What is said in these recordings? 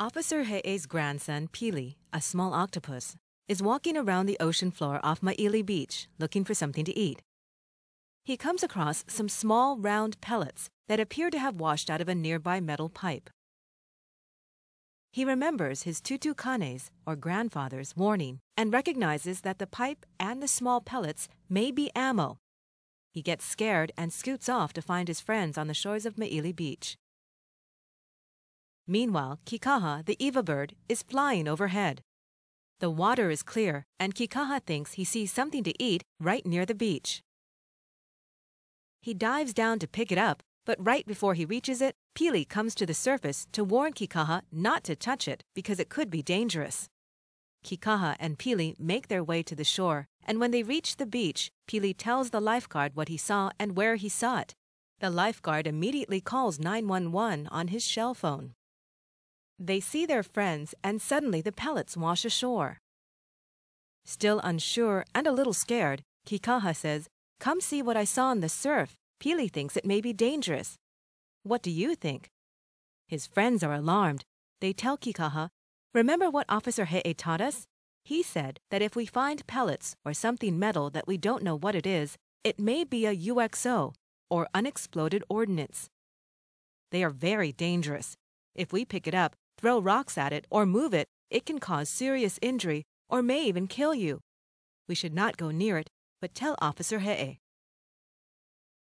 Officer He'e's grandson, Pili, a small octopus, is walking around the ocean floor off Maili Beach looking for something to eat. He comes across some small, round pellets that appear to have washed out of a nearby metal pipe. He remembers his tutukane's, or grandfather's, warning and recognizes that the pipe and the small pellets may be ammo. He gets scared and scoots off to find his friends on the shores of Maili Beach. Meanwhile, Kikaha, the Eva bird, is flying overhead. The water is clear, and Kikaha thinks he sees something to eat right near the beach. He dives down to pick it up, but right before he reaches it, Pili comes to the surface to warn Kikaha not to touch it because it could be dangerous. Kikaha and Pili make their way to the shore, and when they reach the beach, Pili tells the lifeguard what he saw and where he saw it. The lifeguard immediately calls 911 on his shell phone. They see their friends, and suddenly the pellets wash ashore. Still unsure and a little scared, Kikaha says, "Come see what I saw in the surf. Pili thinks it may be dangerous. What do you think?" His friends are alarmed. They tell Kikaha, "Remember what Officer He'e taught us? He said that if we find pellets or something metal that we don't know what it is, it may be a UXO, or unexploded ordnance. They are very dangerous. If we pick it up, throw rocks at it, or move it, it can cause serious injury or may even kill you. We should not go near it, but tell Officer He'e."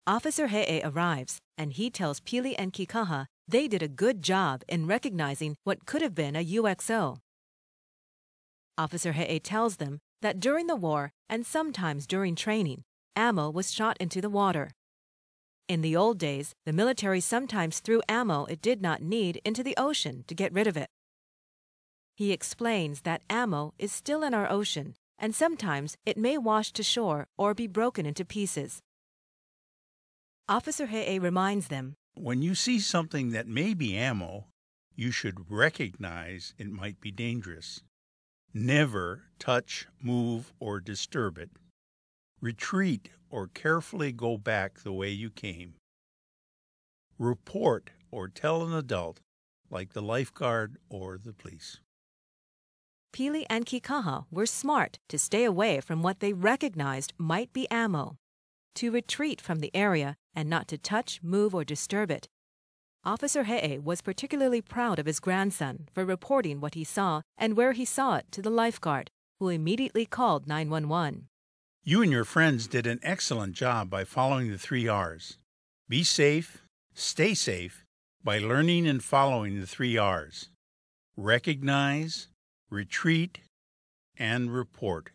Officer He'e arrives, and he tells Pili and Kikaha they did a good job in recognizing what could have been a UXO. Officer He'e tells them that during the war and sometimes during training, ammo was shot into the water. In the old days, the military sometimes threw ammo it did not need into the ocean to get rid of it. He explains that ammo is still in our ocean, and sometimes it may wash to shore or be broken into pieces. Officer He'e reminds them, "When you see something that may be ammo, you should recognize it might be dangerous. Never touch, move, or disturb it. Retreat or carefully go back the way you came. Report or tell an adult, like the lifeguard or the police." Pili and Kikaha were smart to stay away from what they recognized might be ammo, to retreat from the area and not to touch, move, or disturb it. Officer He'e was particularly proud of his grandson for reporting what he saw and where he saw it to the lifeguard, who immediately called 911. You and your friends did an excellent job by following the 3 R's. Be safe, stay safe by learning and following the 3 R's. Recognize, retreat, and report.